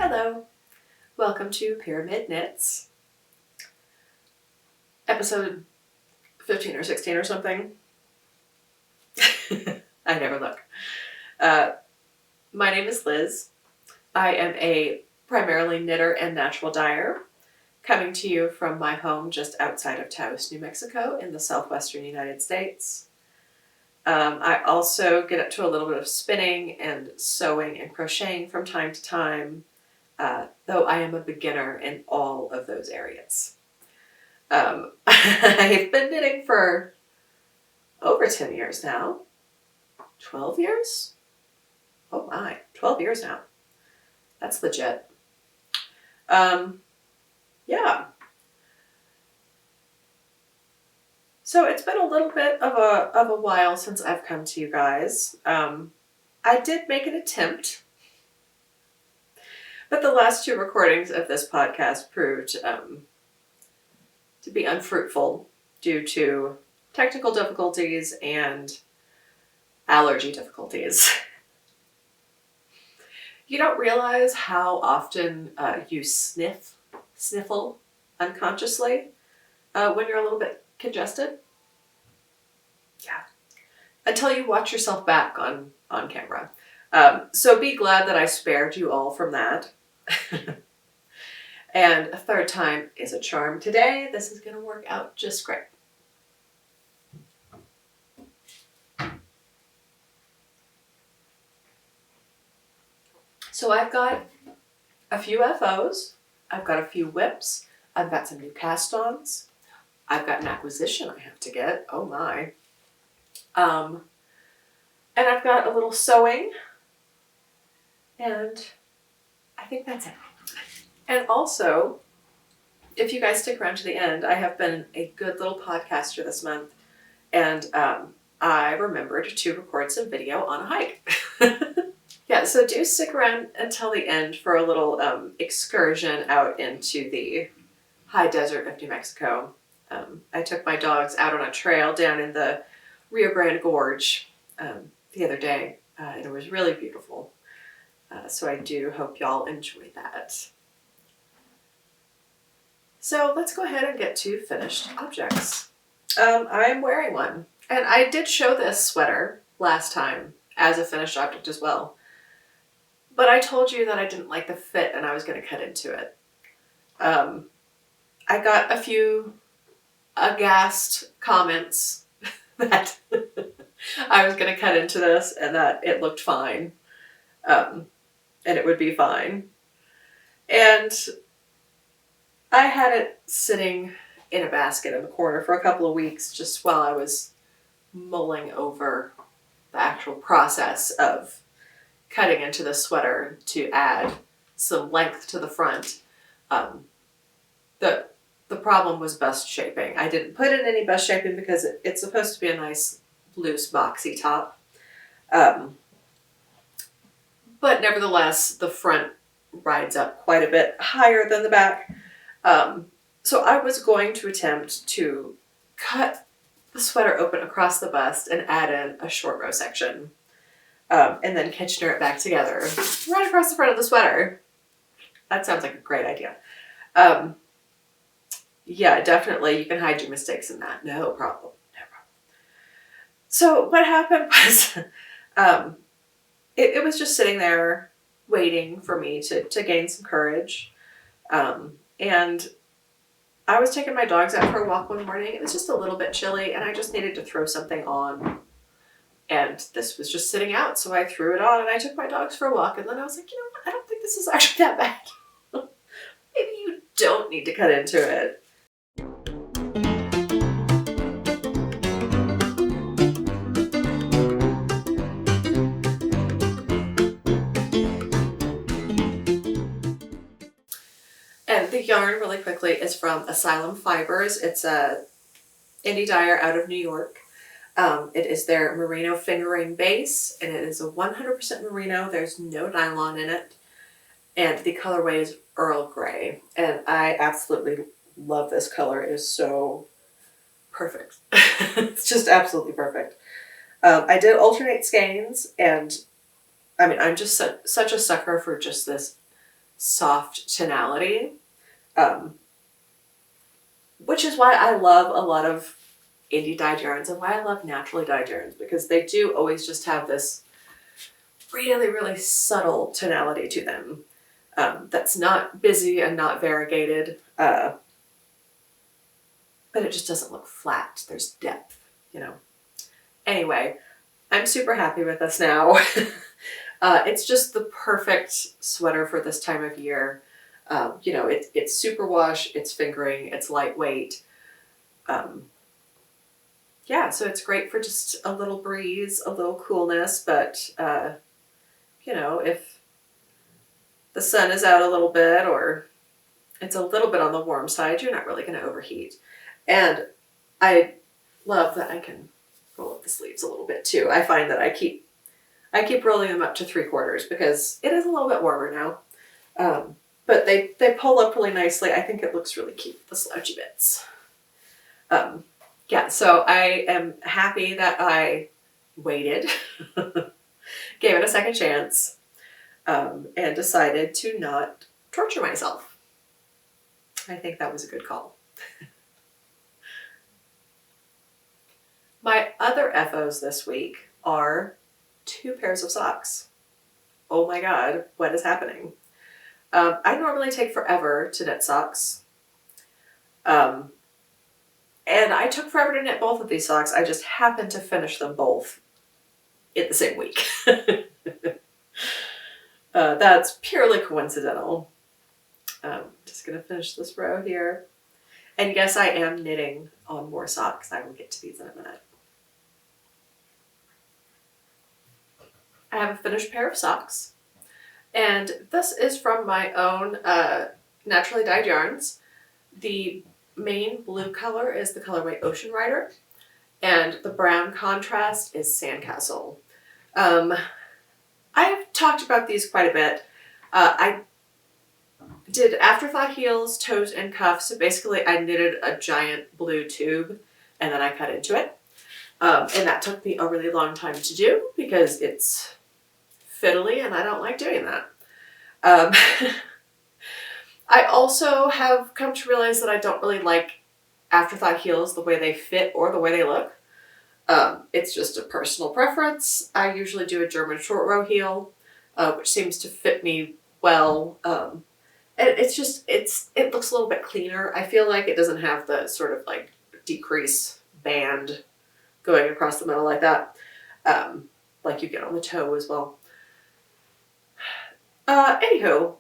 Hello, welcome to Pyramid Knits, episode 15 or 16 or something. I never look. My name is Liz. I am a primarily knitter and natural dyer, coming to you from my home just outside of Taos, New Mexico in the southwestern United States. I also get up to a little bit of spinning and sewing and crocheting from time to time, though I am a beginner in all of those areas. I've been knitting for over 10 years now. 12 years? Oh my, 12 years now. That's legit. Yeah. So it's been a little bit of a while since I've come to you guys. I did make an attempt, but the last two recordings of this podcast proved to be unfruitful due to technical difficulties and allergy difficulties. You don't realize how often you sniffle unconsciously when you're a little bit congested. Yeah. Until you watch yourself back on camera. So be glad that I spared you all from that. And a third time is a charm. Today, this is going to work out just great. So I've got a few FOs, I've got a few whips, I've got some new cast-ons, I've got an acquisition I have to get, oh my. And I've got a little sewing, and I think that's it. And also, if you guys stick around to the end, I have been a good little podcaster this month, and I remembered to record some video on a hike. Yeah, so do stick around until the end for a little excursion out into the high desert of New Mexico. I took my dogs out on a trail down in the Rio Grande Gorge the other day, and it was really beautiful. So I do hope y'all enjoy that. So let's go ahead and get to finished objects. I am wearing one, and I did show this sweater last time as a finished object as well. But I told you that I didn't like the fit and I was going to cut into it. I got a few aghast comments that I was going to cut into this and that it looked fine. And it would be fine. And I had it sitting in a basket in the corner for a couple of weeks just while I was mulling over the actual process of cutting into the sweater to add some length to the front. The problem was bust shaping. I didn't put in any bust shaping because it's supposed to be a nice loose boxy top. But nevertheless, the front rides up quite a bit higher than the back. So I was going to attempt to cut the sweater open across the bust and add in a short row section. And then Kitchener it back together right across the front of the sweater. That sounds like a great idea. Yeah, definitely. You can hide your mistakes in that. No problem. No problem. So what happened was it was just sitting there waiting for me to gain some courage. And I was taking my dogs out for a walk one morning. It was just a little bit chilly, and I just needed to throw something on. And this was just sitting out, so I threw it on and I took my dogs for a walk. And then I was like, you know what? I don't think this is actually that bad. Maybe you don't need to cut into it. And the yarn, really quickly, is from Asylum Fibers. It's a indie dyer out of New York. It is their merino fingering base, and it is a 100% merino. There's no nylon in it, and the colorway is Earl Grey, and I absolutely love this color. It is so perfect. It's just absolutely perfect. I did alternate skeins, and I mean, I'm just such a sucker for just this soft tonality, which is why I love a lot of indie dyed yarns and why I love naturally dyed yarns, because they do always just have this really, really subtle tonality to them that's not busy and not variegated, but it just doesn't look flat. There's depth, you know. Anyway, I'm super happy with this now. It's just the perfect sweater for this time of year. You know, it's super wash, it's fingering, it's lightweight. Yeah, so it's great for just a little breeze, a little coolness, but, you know, if the sun is out a little bit or it's a little bit on the warm side, you're not really going to overheat. And I love that I can roll up the sleeves a little bit too. I find that I keep rolling them up to 3/4 because it is a little bit warmer now. But they pull up really nicely. I think it looks really cute, the slouchy bits. Yeah, so I am happy that I waited, gave it a second chance, and decided to not torture myself. I think that was a good call. My other FOs this week are 2 pairs of socks. Oh my God, what is happening? I normally take forever to knit socks. And I took forever to knit both of these socks. I just happened to finish them both in the same week. That's purely coincidental. Just going to finish this row here. And yes, I am knitting on more socks. I will get to these in a minute. I have a finished pair of socks. And this is from my own naturally dyed yarns. The main blue color is the colorway Ocean Rider, and the brown contrast is Sandcastle. I've talked about these quite a bit. I did afterthought heels, toes, and cuffs. So basically I knitted a giant blue tube and then I cut into it. And that took me a really long time to do because it's fiddly and I don't like doing that. I also have come to realize that I don't really like afterthought heels the way they fit or the way they look. It's just a personal preference. I usually do a German short row heel, which seems to fit me well. And it looks a little bit cleaner. I feel like it doesn't have the sort of like decrease band going across the middle like that, like you get on the toe as well. Anywho,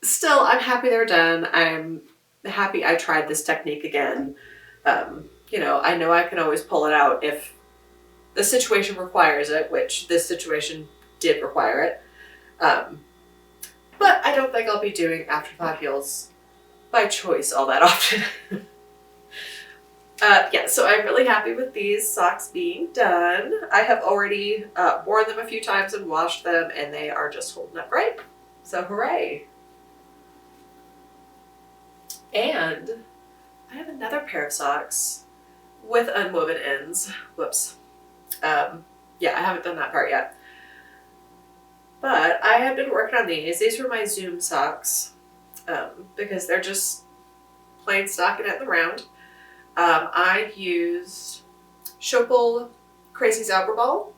still, I'm happy they're done. I'm happy I tried this technique again. You know I can always pull it out if the situation requires it, which this situation did require it. But I don't think I'll be doing afterthought heels by choice all that often. Yeah, so I'm really happy with these socks being done. I have already worn them a few times and washed them, and they are just holding up great. So hooray! And I have another pair of socks with unwoven ends. Whoops. Yeah, I haven't done that part yet. But I have been working on these. These were my Zoom socks because they're just plain stockinette in the round. I used Schopel Crazy Zauberball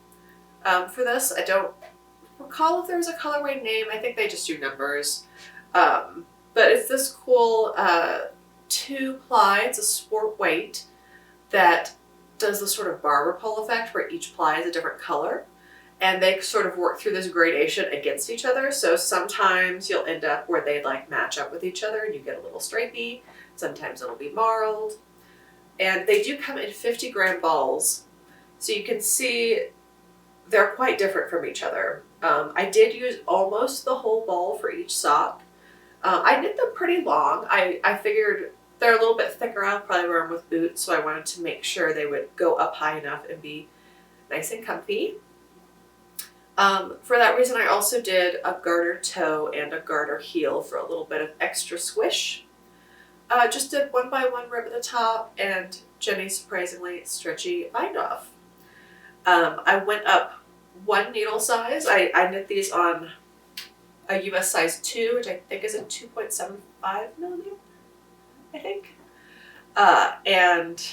for this. I don't recall if there's a colorway name. I think they just do numbers. But it's this cool 2-ply, it's a sport weight that does the sort of barber pole effect where each ply is a different color. And they sort of work through this gradation against each other. So sometimes you'll end up where they like match up with each other and you get a little stripey. Sometimes it'll be marled. And they do come in 50-gram balls. So you can see they're quite different from each other. I did use almost the whole ball for each sock. I knit them pretty long. I figured they're a little bit thicker. I'll probably wear them with boots, so I wanted to make sure they would go up high enough and be nice and comfy. For that reason, I also did a garter toe and a garter heel for a little bit of extra squish. Just did 1x1 rib at the top and Jenny's surprisingly stretchy bind off. I went up 1 needle size. I knit these on a US size 2, which I think is a 2.75 millimeter, I think. And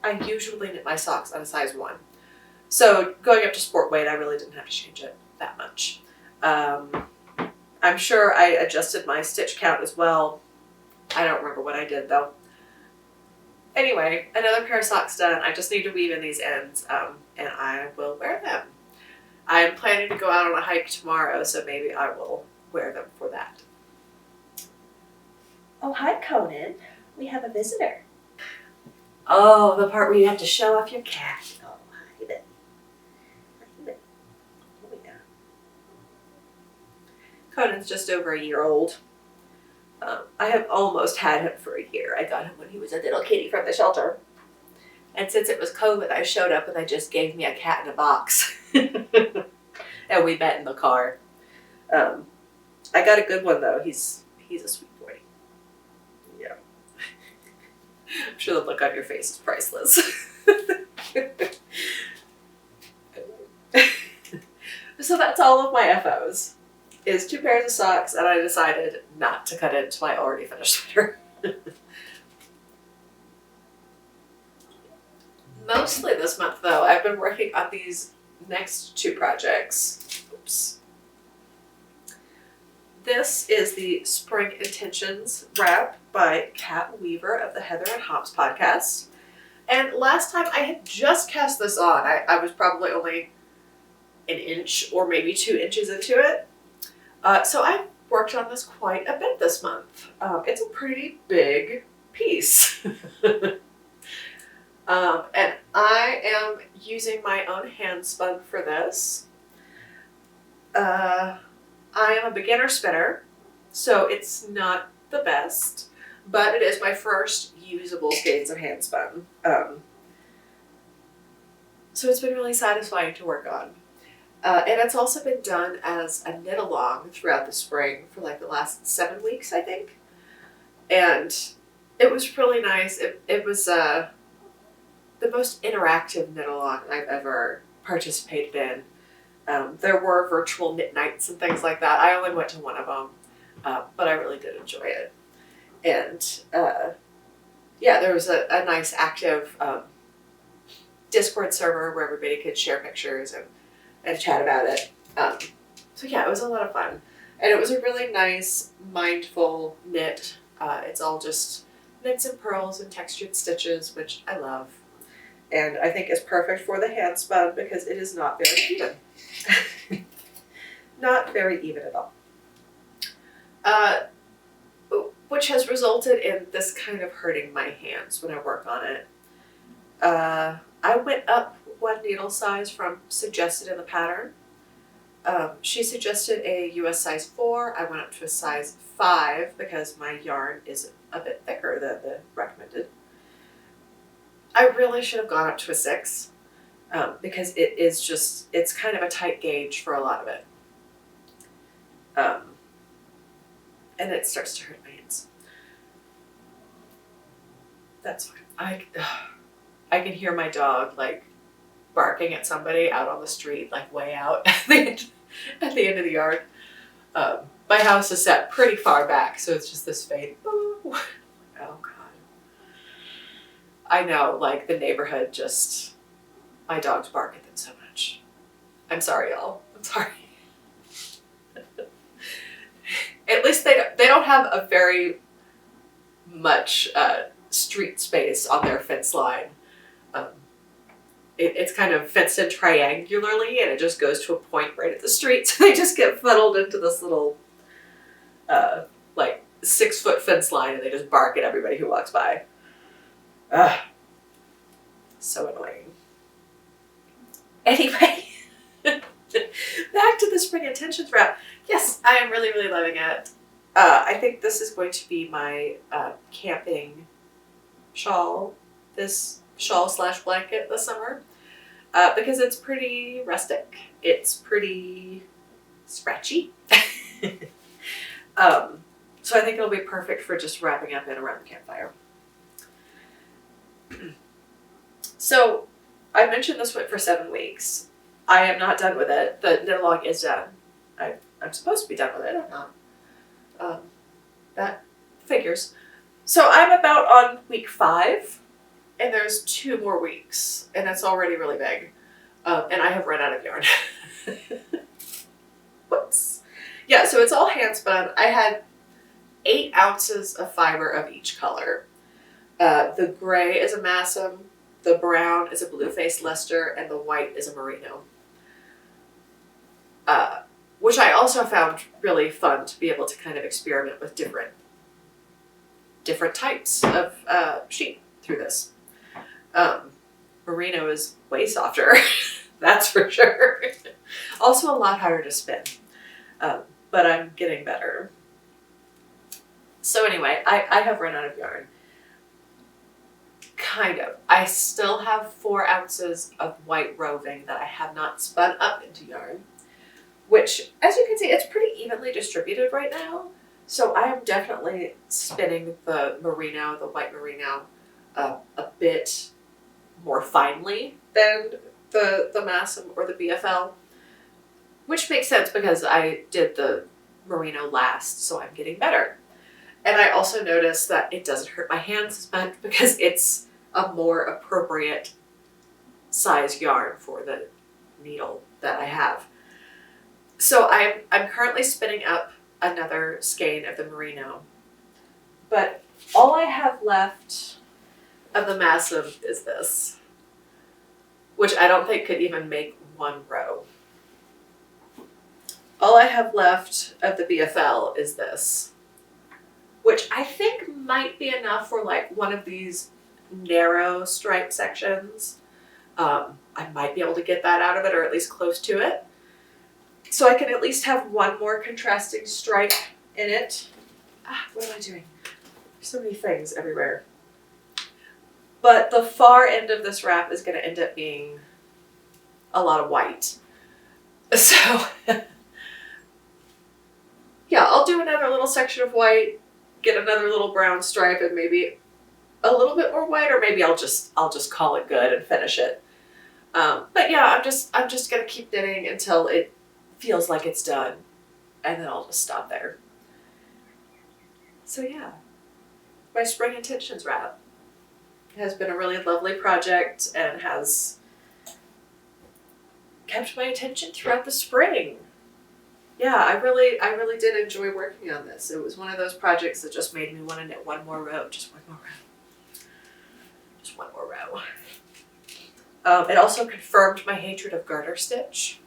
I usually knit my socks on a size 1. So going up to sport weight, I really didn't have to change it that much. I'm sure I adjusted my stitch count as well. I don't remember what I did though. Anyway, another pair of socks done. I just need to weave in these ends, and I will wear them. I'm planning to go out on a hike tomorrow, so maybe I will wear them for that. Oh, hi, Conan. We have a visitor. Oh, the part where you have to show off your cat. Oh, hi there. Oh, yeah. Conan's just over a year old. I have almost had him for a year. I got him when he was a little kitty from the shelter. And since it was COVID, I showed up and they just gave me a cat in a box. And we met in the car. I got a good one though. He's a sweet boy. Yeah. I'm sure the look on your face is priceless. So that's all of my FOs. Is 2 pairs of socks, and I decided not to cut into my already finished sweater. Mostly this month, though, I've been working on these next 2 projects. Oops. This is the Spring Intentions wrap by Kat Weaver of the Heather and Hops podcast. And last time I had just cast this on. I was probably only an inch or maybe 2 inches into it. So I've worked on this quite a bit this month. It's a pretty big piece. And I am using my own hand spun for this. I am a beginner spinner, so it's not the best, but it is my first usable skeins of hand spun. So it's been really satisfying to work on. And it's also been done as a knit along throughout the spring for like the last 7 weeks, I think. And it was really nice. It was the most interactive knit along I've ever participated in. There were virtual knit nights and things like that. I only went to one of them, but I really did enjoy it. And yeah, there was a nice active Discord server where everybody could share pictures and chat about it. So yeah, it was a lot of fun. And it was a really nice, mindful knit. It's all just knits and purls and textured stitches, which I love. And I think is perfect for the hand spun because it is not very even. Not very even at all. Which has resulted in this kind of hurting my hands when I work on it. I went up 1 needle size from suggested in the pattern. She suggested a US size 4. I went up to a size 5 because my yarn is a bit thicker than the recommended. I really should have gone up to a 6 because it's kind of a tight gauge for a lot of it. And it starts to hurt my hands. That's fine. I can hear my dog like barking at somebody out on the street, like way out at the end of the yard. My house is set pretty far back, so it's just this faint. Oh God. I know, like the neighborhood just, my dogs bark at them so much. I'm sorry, y'all. I'm sorry. At least they don't have a very much street space on their fence line. It's kind of fenced in triangularly, and it just goes to a point right at the street, so they just get funneled into this little, like 6-foot fence line, and they just bark at everybody who walks by. So annoying. Anyway, back to the Spring Intentions wrap. Yes, I am really, really loving it. I think this is going to be my camping shawl, this shawl/blanket this summer, because it's pretty rustic. It's pretty scratchy. So I think it'll be perfect for just wrapping up and around the campfire. So I mentioned this went for 7 weeks. I am not done with it. The knit along is done. I I'm supposed to be done with it. I'm not. That figures. So I'm about on week 5, and there's 2 more weeks, and it's already really big. And I have run out of yarn. Whoops. Yeah, so it's all hand spun. I had 8 ounces of fiber of each color. The gray is a Massam, the brown is a blue-faced Leicester, and the white is a Merino. Which I also found really fun to be able to kind of experiment with different types of sheep through this. Merino is way softer, that's for sure. Also a lot harder to spin, but I'm getting better. So anyway, I have run out of yarn. Kind of. I still have 4 ounces of white roving that I have not spun up into yarn, which, as you can see, it's pretty evenly distributed right now. So I am definitely spinning the merino, the white merino, a bit more finely than the Massam or the BFL, which makes sense because I did the merino last, so I'm getting better. And I also noticed that it doesn't hurt my hands as much because it's a more appropriate size yarn for the needle that I have. So I'm currently spinning up another skein of the merino, but all I have left of the Massam is this, which I don't think could even make 1 row. All I have left of the BFL is this, which I think might be enough for like one of these narrow stripe sections. I might be able to get that out of it, or at least close to it. So I can at least have 1 more contrasting stripe in it. What am I doing? There's so many things everywhere. But the far end of this wrap is going to end up being a lot of white. So yeah, I'll do another little section of white, get another little brown stripe, and maybe a little bit more white, or maybe I'll just call it good and finish it. But yeah, I'm just gonna keep knitting until it feels like it's done, and then I'll just stop there. So yeah, my Spring Intentions wrap has been a really lovely project and has kept my attention throughout the spring. Yeah, I really did enjoy working on this. It was one of those projects that just made me want to knit 1 more row, just 1 more row. Just 1 more row. It also confirmed my hatred of garter stitch,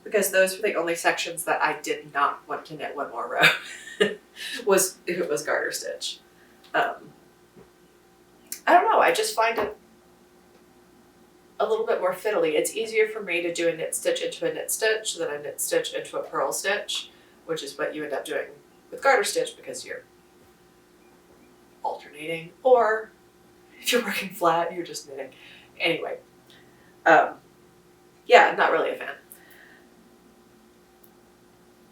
because those were the only sections that I did not want to knit 1 more row, was if it was garter stitch. I don't know, I just find it a little bit more fiddly. It's easier for me to do a knit stitch into a knit stitch than a knit stitch into a purl stitch, which is what you end up doing with garter stitch because you're alternating, or if you're working flat, you're just knitting. Anyway, yeah, not really a fan.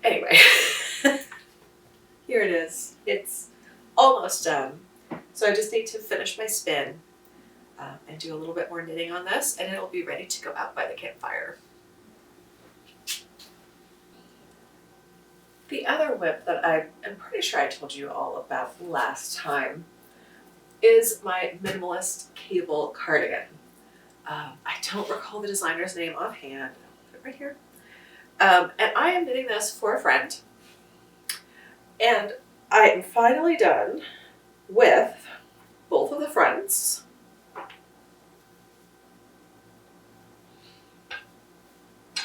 Anyway, here it is. It's almost done. So I just need to finish my spin and do a little bit more knitting on this, and it'll be ready to go out by the campfire. The other whip that I'm pretty sure I told you all about last time is my Minimalist cable cardigan. I don't recall the designer's name offhand. I'll put it right here. And I am knitting this for a friend. And I am finally done with both of the fronts.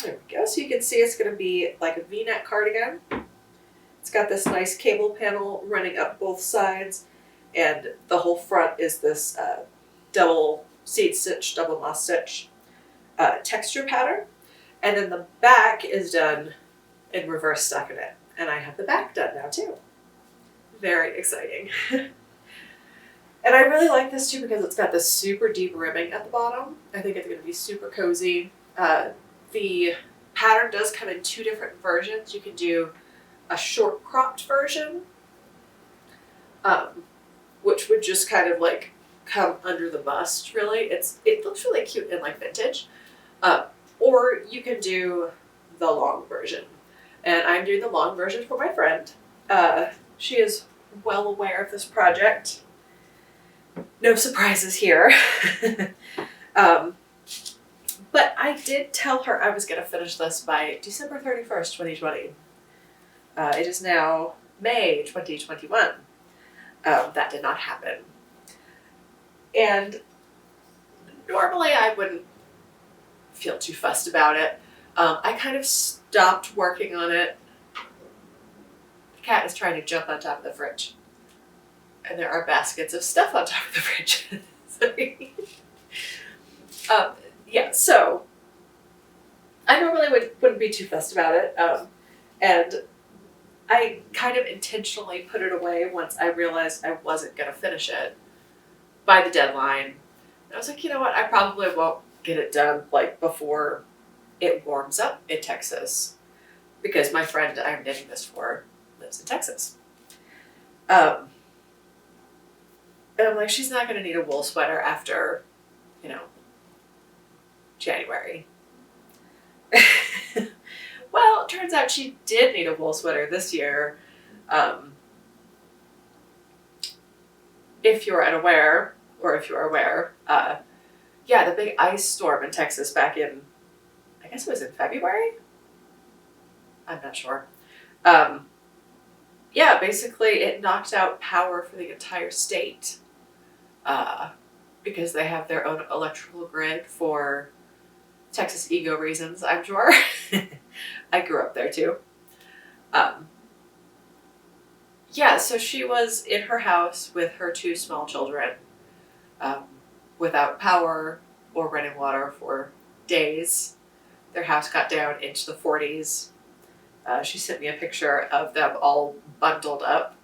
There we go. So you can see it's going to be like a V-neck cardigan. It's got this nice cable panel running up both sides, and the whole front is this double seed stitch, double moss stitch texture pattern. And then the back is done in reverse stockinette. And I have the back done now too. Very exciting. And I really like this too because it's got this super deep ribbing at the bottom. I think it's going to be super cozy. The pattern does come in 2 different versions. You can do a short cropped version, which would just kind of like come under the bust, really. It looks really cute and like vintage. Or you can do the long version. and I'm doing the long version for my friend. She is well aware of this project. No surprises here. But I did tell her I was going to finish this by December 31st, 2020. It is now May 2021. That did not happen. And normally I wouldn't feel too fussed about it. I kind of stopped working on it. The cat is trying to jump on top of the fridge. And there are baskets of stuff on top of the fridge. Sorry. Yeah, so I normally wouldn't be too fussed about it. And I kind of intentionally put it away once I realized I wasn't going to finish it by the deadline. And I was like, you know what, I probably won't get it done like before it warms up in Texas, because my friend I'm knitting this for lives in Texas. And I'm like, she's not going to need a wool sweater after, January. Well, it turns out she did need a wool sweater this year. If you're unaware, or if you're aware, the big ice storm in Texas back in, I guess it was in February? I'm not sure. Basically it knocked out power for the entire state, because they have their own electrical grid for Texas ego reasons, I'm sure. I grew up there too. So she was in her house with her 2 small children, without power or running water for days. Their house got down into the 40s. She sent me a picture of them all bundled up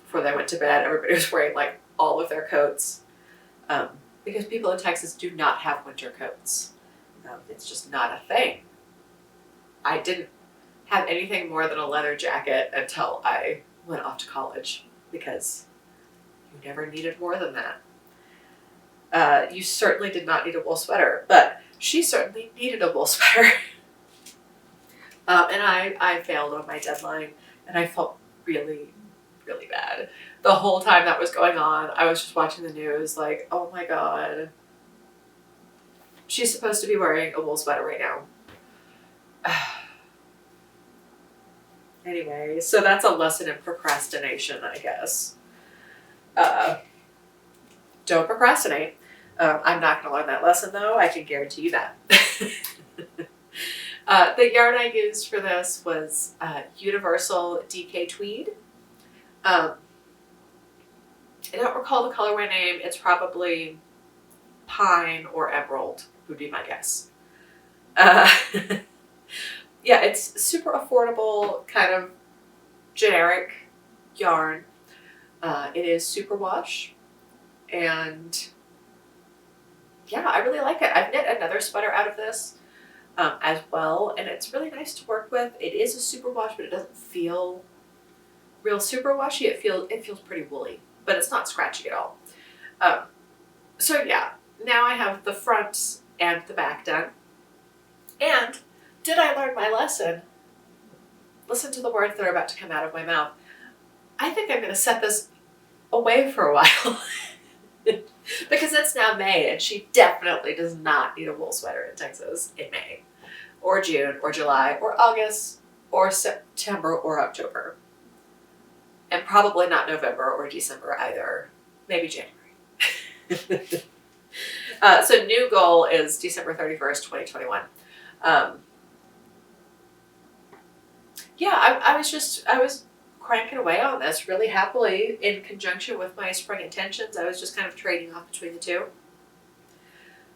before they went to bed. Everybody was wearing like all of their coats, because people in Texas do not have winter coats. It's just not a thing. I didn't have anything more than a leather jacket until I went off to college, because you never needed more than that. You certainly did not need a wool sweater, but she certainly needed a wool sweater. And I failed on my deadline, and I felt really, really bad. The whole time that was going on, I was just watching the news like, oh my god. She's supposed to be wearing a wool sweater right now. Anyway, so that's a lesson in procrastination, I guess. Don't procrastinate. I'm not going to learn that lesson, though. I can guarantee you that. The yarn I used for this was Universal DK Tweed. I don't recall the colorway name. It's probably Pine or Emerald would be my guess. It's super affordable, kind of generic yarn. It is superwash, and I really like it. I've knit another sweater out of this as well, and it's really nice to work with. It is a superwash, but it doesn't feel real superwashy. It feels pretty woolly, but it's not scratchy at all. Now I have the front and the back done. And did I learn my lesson? Listen to the words that are about to come out of my mouth. I think I'm going to set this away for a while. Because it's now May, and she definitely does not need a wool sweater in Texas in May, or June, or July, or August, or September, or October. And probably not November or December either. Maybe January. So new goal is December 31st, 2021. I was cranking away on this really happily in conjunction with my spring intentions. I was just kind of trading off between the two.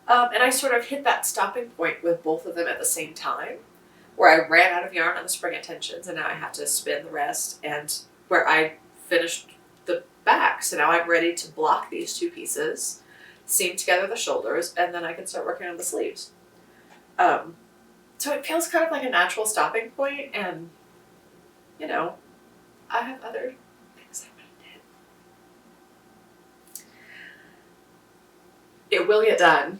And I sort of hit that stopping point with both of them at the same time, where I ran out of yarn on the spring intentions, and now I have to spin the rest, and where I finished the back. So now I'm ready to block these 2 pieces, seam together the shoulders, and then I can start working on the sleeves. So it feels kind of like a natural stopping point, and I have other things I want to do. It will get done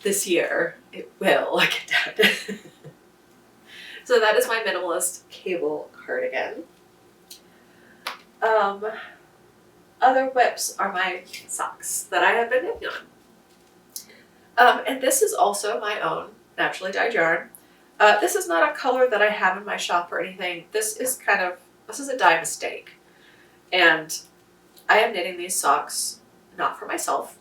this year. It will get done. So that is my Minimalist cable cardigan. Other whips are my socks that I have been knitting on. And this is also my own naturally dyed yarn. This is not a color that I have in my shop or anything. This is a dye mistake. And I am knitting these socks not for myself.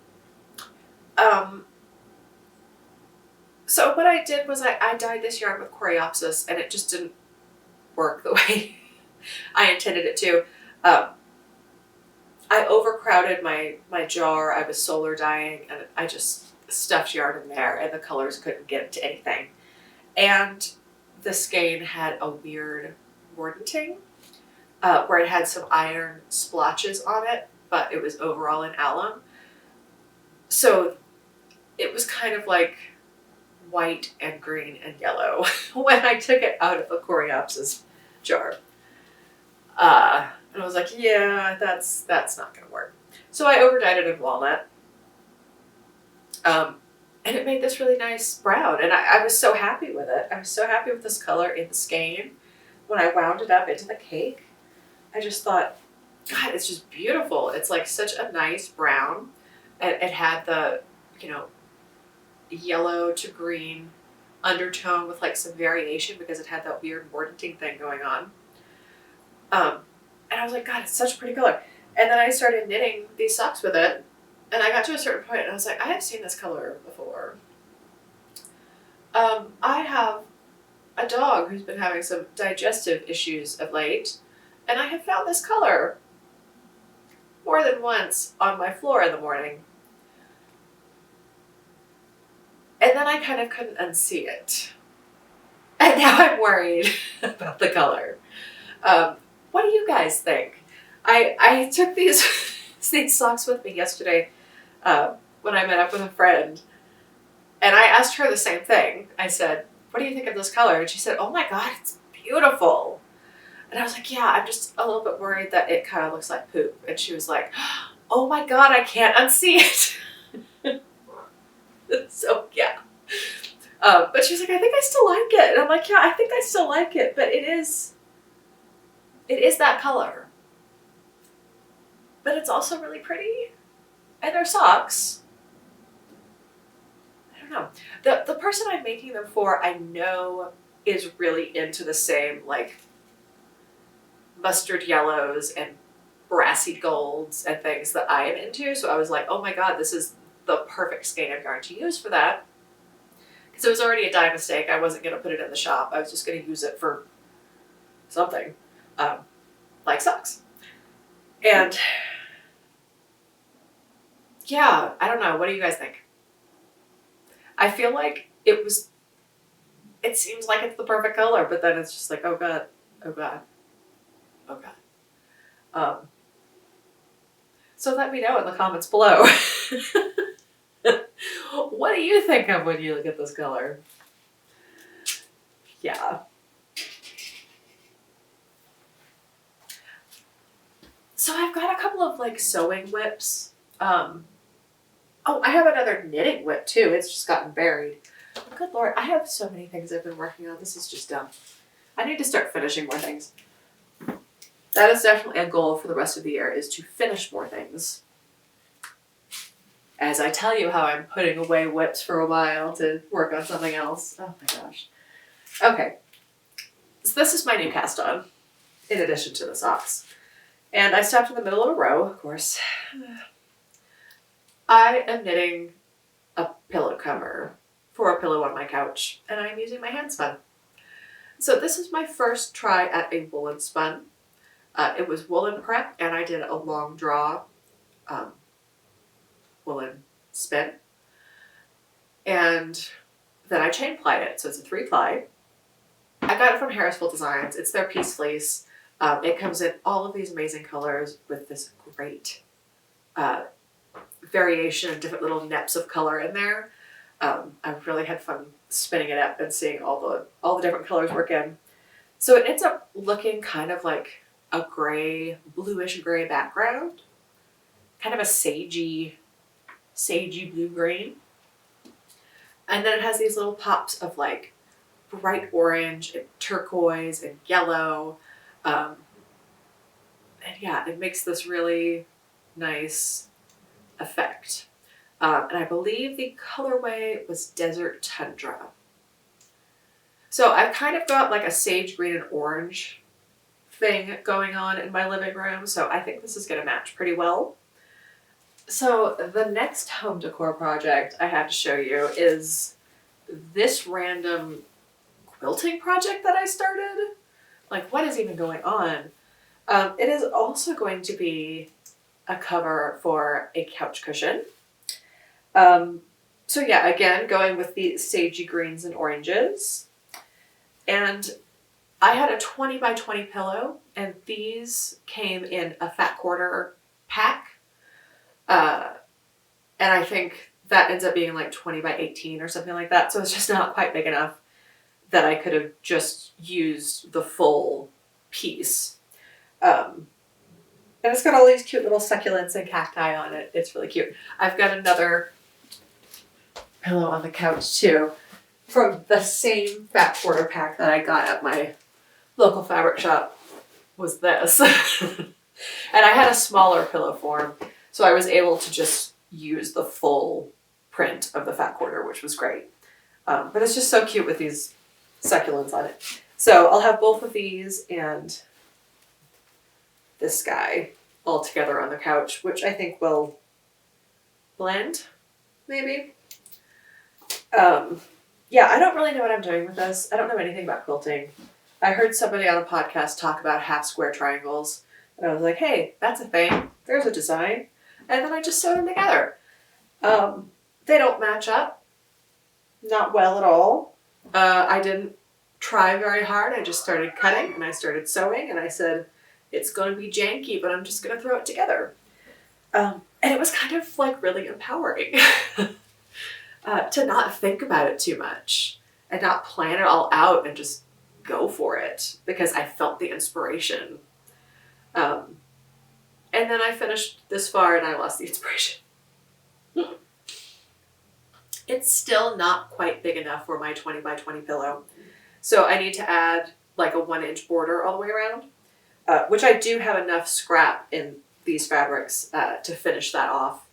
So what I did was I dyed this yarn with Coreopsis, and it just didn't work the way I intended it to. I overcrowded my jar. I was solar dyeing, and I just stuffed yarn in there, and the colors couldn't get into anything. And the skein had a weird wardenting, where it had some iron splotches on it, but it was overall in alum. So it was kind of like white and green and yellow when I took it out of the Coreopsis jar. And I was like, yeah, that's not gonna work. So I overdyed it in walnut. And it made this really nice brown, and I was so happy with it. I was so happy with this color in the skein. When I wound it up into the cake, I just thought, God, it's just beautiful. It's like such a nice brown. And it had the, yellow to green undertone with like some variation because it had that weird wardenting thing going on. And I was like, God, it's such a pretty color. And then I started knitting these socks with it, and I got to a certain point and I was like, I have seen this color before. I have a dog who's been having some digestive issues of late, and I have found this color more than once on my floor in the morning. And then I kind of couldn't unsee it. And now I'm worried about the color. What do you guys think? I took these socks with me yesterday when I met up with a friend, and I asked her the same thing. I said, what do you think of this color? And she said, oh my God, it's beautiful. And I was like, yeah, I'm just a little bit worried that it kind of looks like poop. And she was like, oh my God, I can't unsee it. So yeah. But she was like, I think I still like it. And I'm like, yeah, I think I still like it, but it is that color. But it's also really pretty. And they're socks. I don't know. The person I'm making them for, I know is really into the same, like, mustard yellows and brassy golds and things that I am into. So I was like, oh my God, this is the perfect skein of yarn to use for that. Because it was already a dye mistake. I wasn't going to put it in the shop. I was just going to use it for something, like socks. And yeah, I don't know. What do you guys think? I feel like it seems like it's the perfect color, but then it's just like, oh God, oh God, oh God. So let me know in the comments below. What do you think of when you look at this color? Yeah. So I've got a couple of like sewing whips. Oh, I have another knitting whip too. It's just gotten buried. Good Lord, I have so many things I've been working on. This is just dumb. I need to start finishing more things. That is definitely a goal for the rest of the year, is to finish more things. As I tell you how I'm putting away whips for a while to work on something else. Oh my gosh. Okay. So this is my new cast on, in addition to the socks. And I stopped in the middle of a row, of course. I am knitting a pillow cover for a pillow on my couch, and I'm using my hand spun. So this is my first try at a woolen spun. It was woolen prep, and I did a long draw woolen spin. And then I chain plied it, so it's a 3-ply. I got it from Harrisville Designs. It's their piece fleece. It comes in all of these amazing colors with this great variation of different little neps of color in there. I really had fun spinning it up and seeing all the different colors work in. So it ends up looking kind of like a gray, bluish gray background. Kind of a sagey blue-green. And then it has these little pops of like bright orange and turquoise and yellow. And yeah, it makes this really nice effect. And I believe the colorway was Desert Tundra. So I've kind of got like a sage green and orange thing going on in my living room. So I think this is going to match pretty well. So the next home decor project I have to show you is this random quilting project that I started. Like, what is even going on? It is also going to be a cover for a couch cushion. So yeah, again, going with the sagey greens and oranges. And I had a 20 by 20 pillow, and these came in a fat quarter pack. And I think that ends up being like 20 by 18 or something like that. So it's just not quite big enough that I could have just used the full piece. And it's got all these cute little succulents and cacti on it. It's really cute. I've got another pillow on the couch too, from the same fat quarter pack that I got at my local fabric shop. Was this. And I had a smaller pillow form, so I was able to just use the full print of the fat quarter, which was great. But it's just so cute with these succulents on it. So I'll have both of these and this guy all together on the couch, which I think will blend, maybe. Yeah, I don't really know what I'm doing with this. I don't know anything about quilting. I heard somebody on a podcast talk about half square triangles, and I was like, hey, that's a thing. There's a design. And then I just sewed them together. They don't match up. Not well at all. I didn't try very hard. I just started cutting, and I started sewing, and I said, it's going to be janky, but I'm just going to throw it together. And it was kind of like really empowering. To not think about it too much and not plan it all out and just go for it, because I felt the inspiration. And then I finished this far and I lost the inspiration. It's still not quite big enough for my 20 by 20 pillow. So I need to add like a 1-inch border all the way around, which I do have enough scrap in these fabrics to finish that off.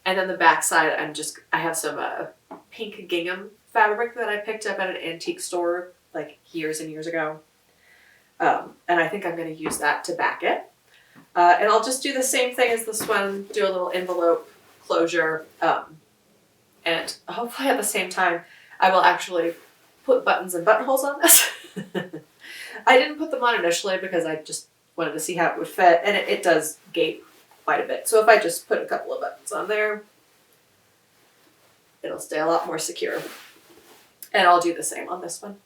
And then the back side, I have some pink gingham fabric that I picked up at an antique store like years and years ago. And I think I'm going to use that to back it. And I'll just do the same thing as this one, do a little envelope closure. And hopefully at the same time, I will actually put buttons and buttonholes on this. I didn't put them on initially because I just wanted to see how it would fit. And it does gape quite a bit. So if I just put a couple of buttons on there, it'll stay a lot more secure. And I'll do the same on this one.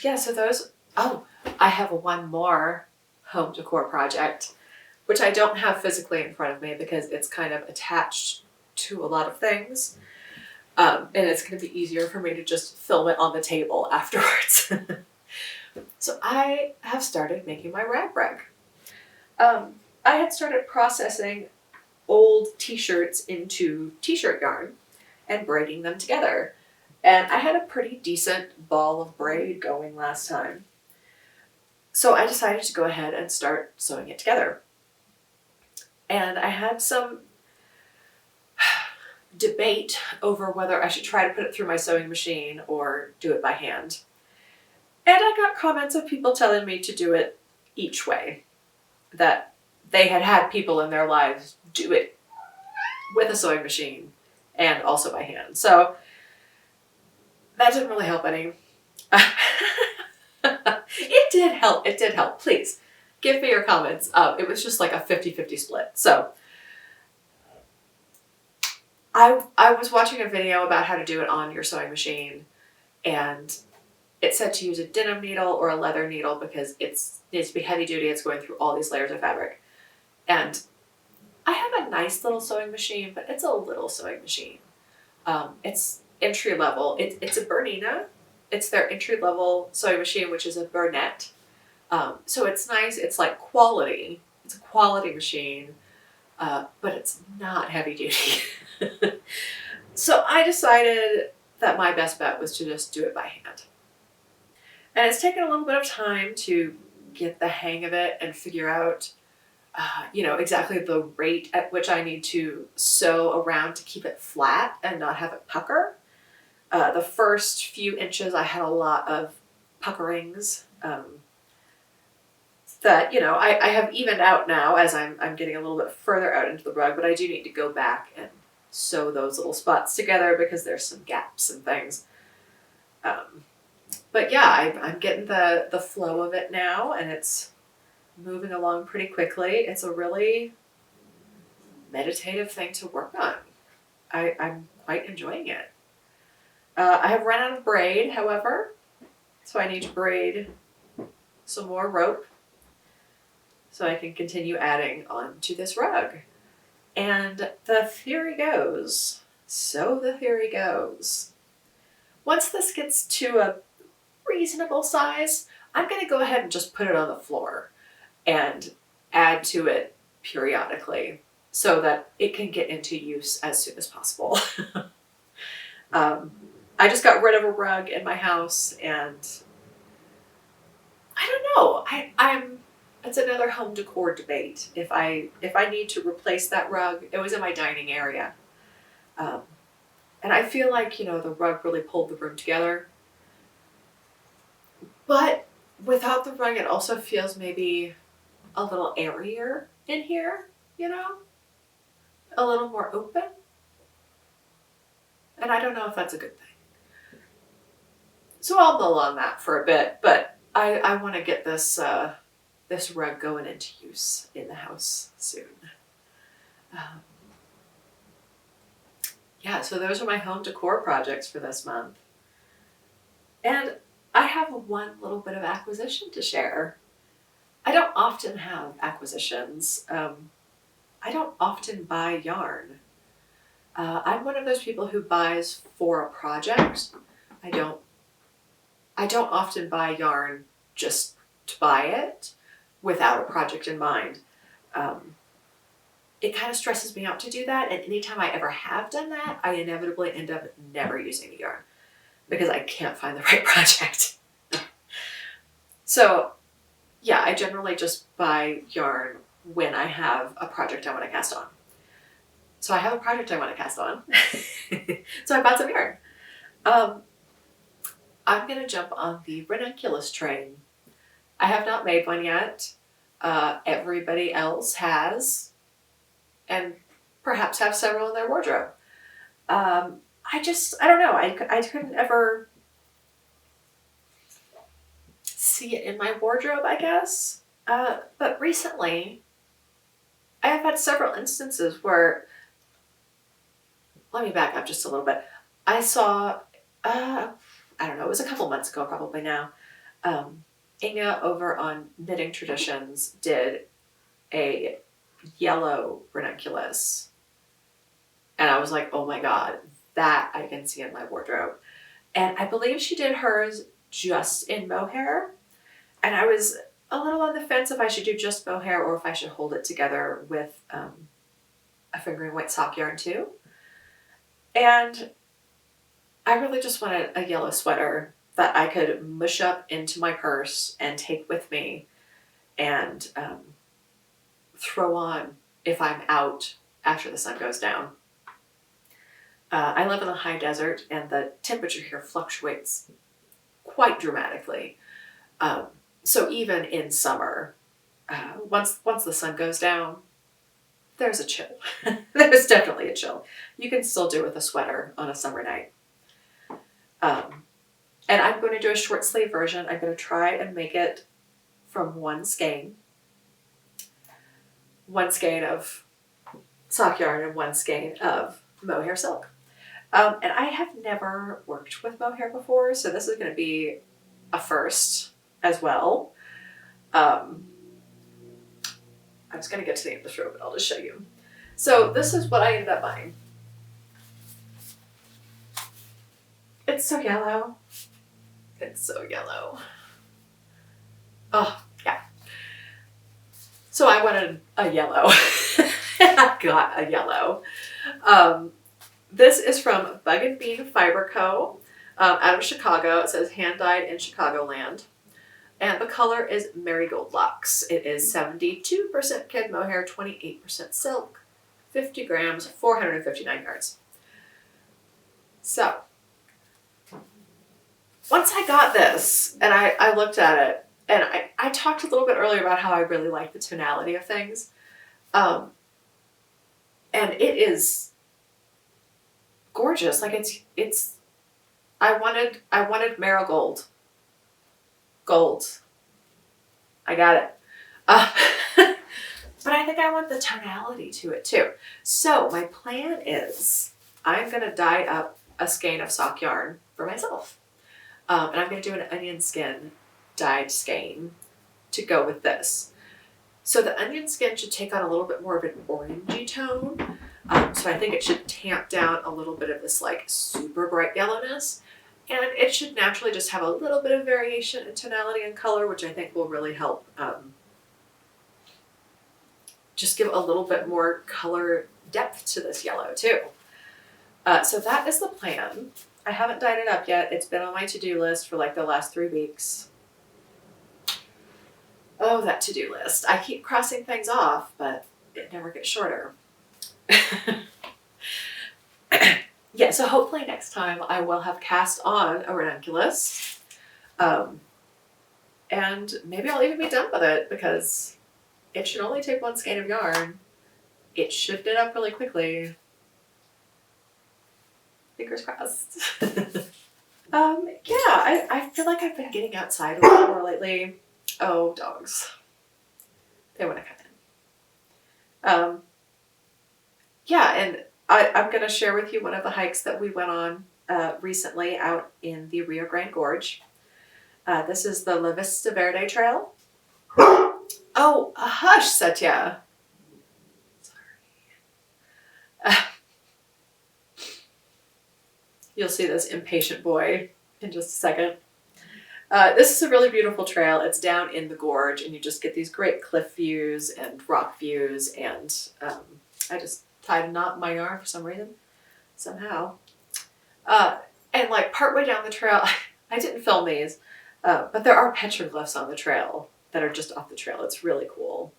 Yeah, so those, I have one more home decor project, which I don't have physically in front of me because it's kind of attached to a lot of things. And it's going to be easier for me to just film it on the table afterwards. So I have started making my rag rag. I had started processing old t-shirts into t-shirt yarn and braiding them together. And I had a pretty decent ball of braid going last time. So I decided to go ahead and start sewing it together. And I had some debate over whether I should try to put it through my sewing machine or do it by hand. And I got comments of people telling me to do it each way. That they had had people in their lives do it with a sewing machine and also by hand. So that didn't really help any. It did help. It did help. Please give me your comments. It was just like a 50-50 split. So I was watching a video about how to do it on your sewing machine, and it said to use a denim needle or a leather needle because it needs to be heavy duty. It's going through all these layers of fabric. And I have a nice little sewing machine, but it's a little sewing machine. It's entry level. It's a Bernina. It's their entry level sewing machine, which is a Burnett. So it's nice. It's like quality. It's a quality machine, but it's not heavy duty. So I decided that my best bet was to just do it by hand. And it's taken a little bit of time to get the hang of it and figure out, exactly the rate at which I need to sew around to keep it flat and not have it pucker. The first few inches I had a lot of puckerings that, I have evened out now as I'm getting a little bit further out into the rug, but I do need to go back and sew those little spots together because there's some gaps and things. But yeah, I'm getting the flow of it now, and it's moving along pretty quickly. It's a really meditative thing to work on. I'm quite enjoying it. I have run out of braid, however, so I need to braid some more rope so I can continue adding on to this rug. And the theory goes, once this gets to a reasonable size, I'm going to go ahead and just put it on the floor and add to it periodically so that it can get into use as soon as possible. I just got rid of a rug in my house, and I don't know. It's another home decor debate. If I need to replace that rug, it was in my dining area. And I feel like, the rug really pulled the room together. But without the rug, it also feels maybe a little airier in here, a little more open. And I don't know if that's a good thing. So I'll mull on that for a bit, but I want to get this rug going into use in the house soon. So those are my home decor projects for this month. And I have one little bit of acquisition to share. I don't often have acquisitions. I don't often buy yarn. I'm one of those people who buys for a project. I don't often buy yarn just to buy it without a project in mind. It kind of stresses me out to do that, and anytime I ever have done that, I inevitably end up never using the yarn because I can't find the right project. So yeah, I generally just buy yarn when I have a project I want to cast on. So I have a project I want to cast on. So I bought some yarn. I'm going to jump on the ranunculus train. I have not made one yet. Everybody else has, and perhaps have several in their wardrobe. I don't know. I couldn't ever see it in my wardrobe, I guess. But recently, I have had several instances where, let me back up just a little bit. I saw, I don't know, it was a couple months ago probably now, Inga over on Knitting Traditions did a yellow ranunculus. And I was like, oh my God, that I can see in my wardrobe. And I believe she did hers just in mohair. And I was a little on the fence if I should do just mohair or if I should hold it together with a fingering weight sock yarn too. And I really just wanted a yellow sweater that I could mush up into my purse and take with me and throw on if I'm out after the sun goes down. I live in the high desert and the temperature here fluctuates quite dramatically. So even in summer, once the sun goes down, there's a chill. There's definitely a chill. You can still do with a sweater on a summer night. And I'm going to do a short sleeve version. I'm going to try and make it from one skein of sock yarn and one skein of mohair silk. And I have never worked with mohair before, so this is going to be a first as well. I was going to get to the end of this row, but I'll just show you. So this is what I ended up buying. It's so yellow. It's so yellow. Oh, yeah. So I wanted a yellow. And I got a yellow. This is from Bug and Bean Fiber Co. Out of Chicago. It says hand dyed in Chicagoland. And the color is Marigold Lux. It is 72% kid mohair, 28% silk, 50 grams, 459 yards. So, once I got this and I looked at it, and I talked a little bit earlier about how I really like the tonality of things. And it is gorgeous. Like it's I wanted marigold. Gold. I got it. But I think I want the tonality to it too. So my plan is I'm going to dye up a skein of sock yarn for myself. And I'm going to do an onion skin dyed skein to go with this. So the onion skin should take on a little bit more of an orangey tone. So I think it should tamp down a little bit of this like super bright yellowness. And it should naturally just have a little bit of variation in tonality and color, which I think will really help just give a little bit more color depth to this yellow too. So that is the plan. I haven't dyed it up yet. It's been on my to-do list for like the last 3 weeks. Oh, that to-do list. I keep crossing things off, but it never gets shorter. Yeah, so hopefully next time I will have cast on a ranunculus. And maybe I'll even be done with it because it should only take 1 skein of yarn. It should knit up really quickly. Fingers crossed. Yeah, I feel like I've been getting outside a lot more lately. Oh, dogs. They want to come in. Yeah, and I'm going to share with you one of the hikes that we went on recently out in the Rio Grande Gorge. This is the La Vista Verde Trail. Oh, hush, Satya. Sorry. You'll see this impatient boy in just a second. This is a really beautiful trail. It's down in the gorge, and you just get these great cliff views and rock views, and I just tied a knot in my yarn for some reason, somehow. And like partway down the trail, I didn't film these, but there are petroglyphs on the trail that are just off the trail. It's really cool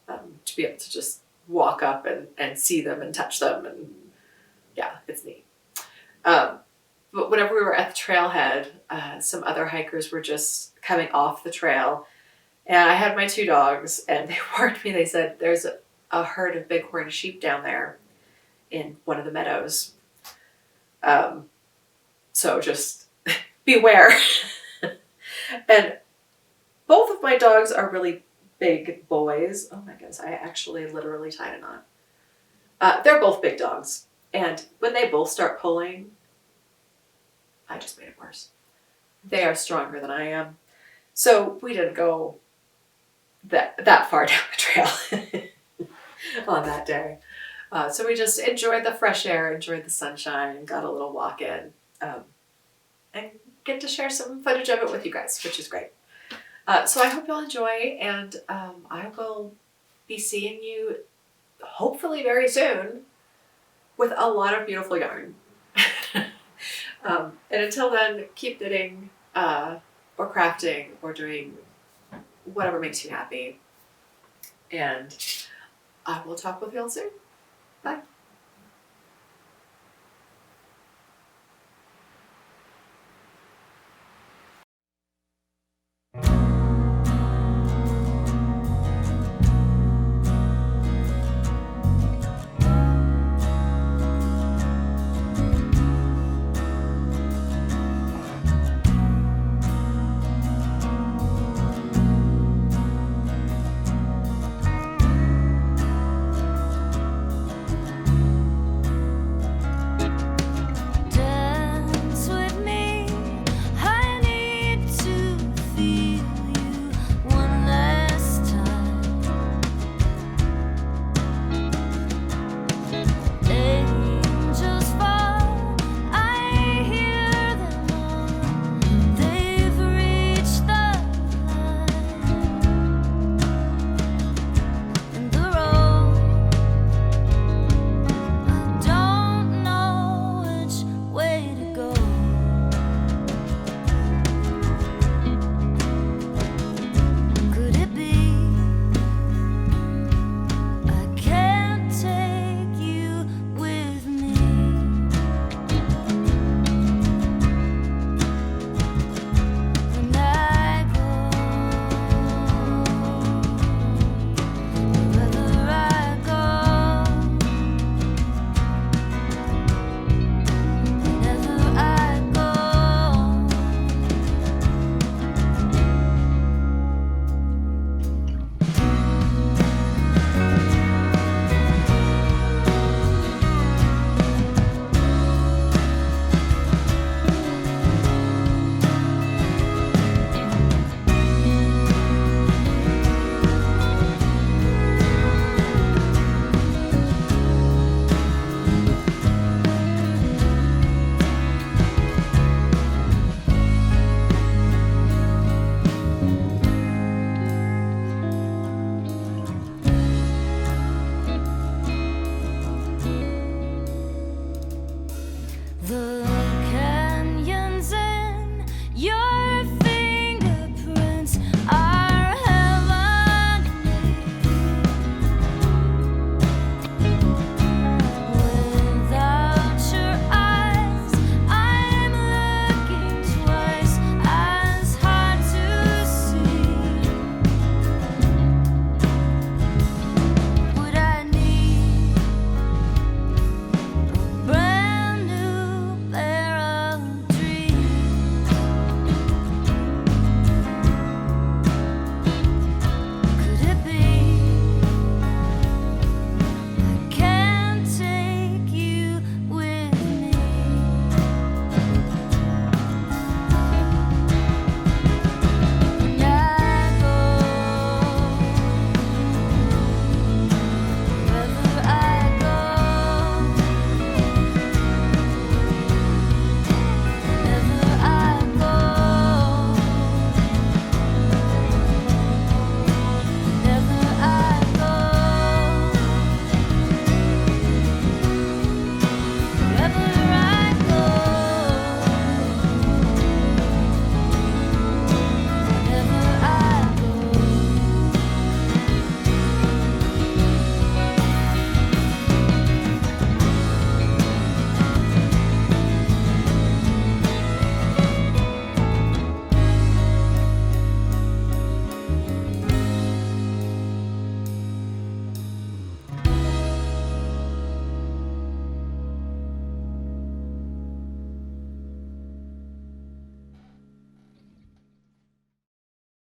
to be able to just walk up and see them and touch them, and yeah, it's neat. But whenever we were at the trailhead, some other hikers were just coming off the trail, and I had my 2 dogs, and they warned me. They said there's a herd of bighorn sheep down there in one of the meadows. So just beware. And both of my dogs are really big boys. Oh my goodness, I actually literally tied a knot. They're both big dogs. And when they both start pulling, I just made it worse. They are stronger than I am. So we didn't go that far down the trail on that day. So we just enjoyed the fresh air, enjoyed the sunshine, got a little walk in, and get to share some footage of it with you guys, which is great. So I hope you'll enjoy, and I will be seeing you hopefully very soon with a lot of beautiful yarn. And until then, keep knitting or crafting or doing whatever makes you happy. And I will talk with you all soon. Bye.